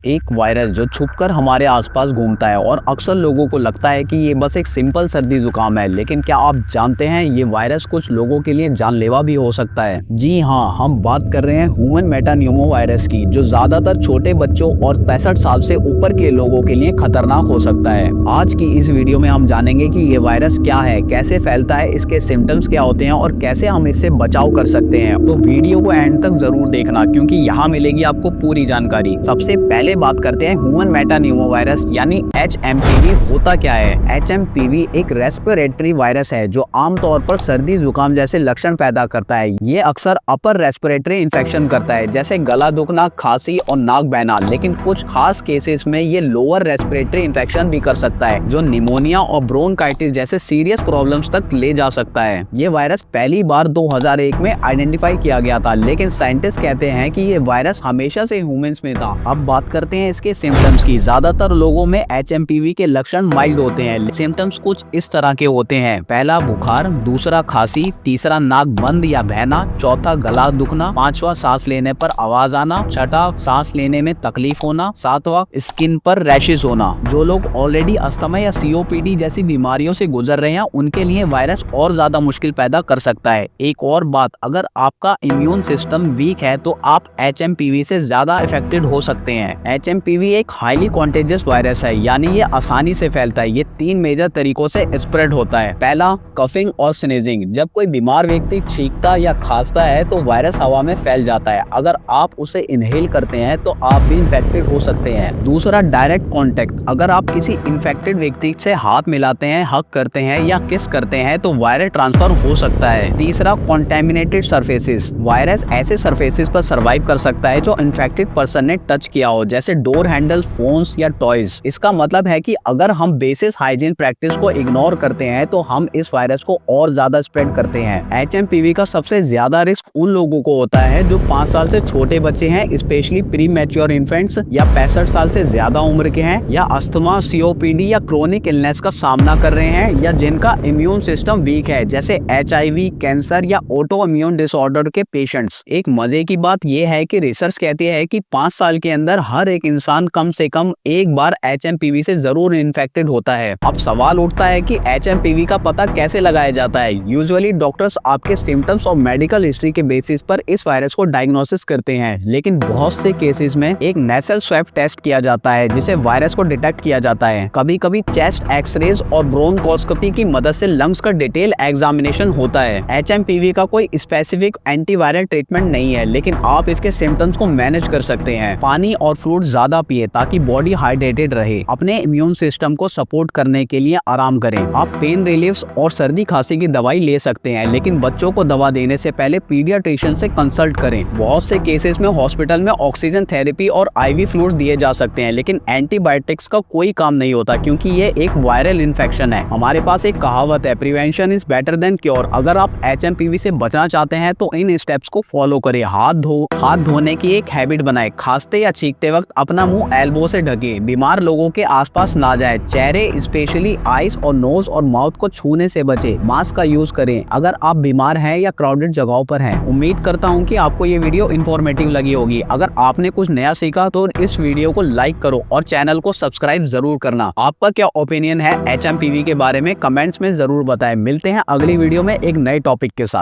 एक वायरस जो छुपकर हमारे आसपास घूमता है और अक्सर लोगों को लगता है कि ये बस एक सिंपल सर्दी जुकाम है, लेकिन क्या आप जानते हैं ये वायरस कुछ लोगों के लिए जानलेवा भी हो सकता है। जी हाँ, हम बात कर रहे हैं ह्यूमन मेटान्यूमो वायरस की, जो ज्यादातर छोटे बच्चों और 65 साल से ऊपर के लोगों के लिए खतरनाक हो सकता है। आज की इस वीडियो में हम जानेंगे कि ये वायरस क्या है, कैसे फैलता है, इसके सिम्टम्स क्या होते हैं और कैसे हम इससे बचाव कर सकते हैं। तो वीडियो को एंड तक जरूर देखना, क्योंकि यहाँ मिलेगी आपको पूरी जानकारी। सबसे पहले बात करते हैं ह्यूमन मेटान्यूमो वायरस यानी HMPV होता क्या है। HMPV एक रेस्पिरेटरी वायरस है जो आमतौर पर सर्दी जुकाम जैसे लक्षण पैदा करता है। ये अक्सर अपर रेस्पिरेटरी इन्फेक्शन करता है, जैसे गला दुखना, खांसी और नाक बहना, लेकिन कुछ खास केसेस में ये लोअर रेस्पिरेटरी इन्फेक्शन भी कर सकता है, जो निमोनिया और ब्रोंकाइटिस जैसे सीरियस प्रॉब्लम्स तक ले जा सकता है। ये वायरस पहली बार 2001 में आइडेंटिफाई किया गया था, लेकिन साइंटिस्ट कहते हैं कि ये वायरस हमेशा से ह्यूमंस में था। अब बात करते हैं इसके सिम्टम्स की। ज्यादातर लोगों में HMPV के लक्षण माइल्ड होते हैं। सिम्टम्स कुछ इस तरह के होते हैं: पहला बुखार, दूसरा खांसी, तीसरा नाक बंद या बहना, चौथा गला दुखना, पांचवा सांस लेने पर आवाज आना, छठा सांस लेने में तकलीफ होना, सातवां स्किन पर रैशेस होना। जो लोग ऑलरेडी अस्थमा या COPD जैसी बीमारियों से गुजर रहे हैं, उनके लिए वायरस और ज्यादा मुश्किल पैदा कर सकता है। एक और बात, अगर आपका इम्यून सिस्टम वीक है तो आप HMPV से ज्यादा अफेक्टेड हो सकते हैं। HMPV एक हाईली कॉन्टेजियस वायरस है, यानी ये आसानी से फैलता है। ये 3 मेजर तरीकों से स्प्रेड होता है। पहला, कफिंग और स्नीजिंग। जब कोई बीमार व्यक्ति छींकता या खांसता है तो वायरस हवा में फैल जाता है। अगर आप उसे इनहेल करते हैं तो आप भी इन्फेक्टेड हो सकते हैं। दूसरा, डायरेक्ट कॉन्टेक्ट। अगर आप किसी इन्फेक्टेड व्यक्ति से हाथ मिलाते हैं, हग करते हैं या किस करते हैं तो वायरस ट्रांसफर हो सकता है। तीसरा, कॉन्टेमिनेटेड सरफेसेस। वायरस ऐसे सरफेसेस पर सर्वाइव कर सकता है जो इन्फेक्टेड पर्सन ने टच किया हो, जैसे डोर हैंडल्स, फोन्स या टॉयज। इसका मतलब है कि अगर हम बेसिक हाइजीन प्रैक्टिस को इग्नोर करते हैं तो हम इस वायरस को और ज्यादा स्प्रेड करते हैं। HMPV का सबसे ज्यादा रिस्क उन लोगों को होता है जो 5 साल से छोटे बच्चे हैं, स्पेशली प्री मैच्योर इन्फेंट्स, या 65 साल से ज्यादा उम्र के हैं, या अस्थमा, COPD या क्रोनिक इलनेस का सामना कर रहे हैं, या जिनका इम्यून सिस्टम वीक है, जैसे HIV, कैंसर या ऑटो इम्यून डिसऑर्डर के पेशेंट्स। एक मजे की बात यह है कि रिसर्च कहती है कि 5 साल के अंदर हर एक इंसान कम से कम एक बार HMPV से जरूर इन्फेक्टेड होता है। अब सवाल उठता है कि HMPV का पता कैसे लगाया जाता है। यूजुअली डॉक्टर्स आपके सिम्टम्स और मेडिकल हिस्ट्री के बेसिस पर इस वायरस को डायग्नोसिस करते हैं, लेकिन बहुत से केसेस में एक नेसल स्वैब टेस्ट किया जाता है, जिसे वायरस को डिटेक्ट किया जाता है। कभी कभी चेस्ट एक्सरेज और ब्रोंकोस्कोपी की मदद से लंग्स का डिटेल एग्जामिनेशन होता है। HMPV का कोई स्पेसिफिक एंटीवायरल ट्रीटमेंट नहीं है, लेकिन आप इसके सिम्टम्स को मैनेज कर सकते हैं। पानी और फ्रूट ज्यादा पिए ताकि बॉडी हाइड्रेटेड रहे। अपने इम्यून सिस्टम को सपोर्ट करने के लिए आराम करें। आप पेन रिलीफ्स और सर्दी खांसी की दवाई ले सकते हैं, लेकिन बच्चों को दवा देने से पहले पीडियाट्रिशियन से कंसल्ट करें। बहुत से केसेस में हॉस्पिटल में ऑक्सीजन थेरेपी और IV फ्लूइड्स दिए जा सकते हैं, लेकिन एंटीबायोटिक्स का कोई काम नहीं होता, क्योंकि ये एक वायरल इन्फेक्शन है। हमारे पास एक कहावत है, prevention is better than cure. अगर आप HMPV से बचना चाहते हैं तो इन स्टेप्स को फॉलो करें। हाथ धोने की एक हैबिट बनाएं। खांसते या छींकते वक्त अपना मुंह एल्बो से ढके। बीमार लोगों के आसपास ना जाए। चेहरे, स्पेशली आईज और नोज और माउथ को छूने से बचे। मास्क का यूज करें अगर आप बीमार हैं या क्राउडेड जगहों पर हैं। उम्मीद करता हूं कि आपको ये वीडियो इन्फॉर्मेटिव लगी होगी। अगर आपने कुछ नया सीखा तो इस वीडियो को लाइक करो और चैनल को सब्सक्राइब जरूर करना। आपका क्या ओपिनियन है HMPV के बारे में कमेंट्स में जरूर बताएं। मिलते हैं अगली वीडियो में एक नए टॉपिक के साथ।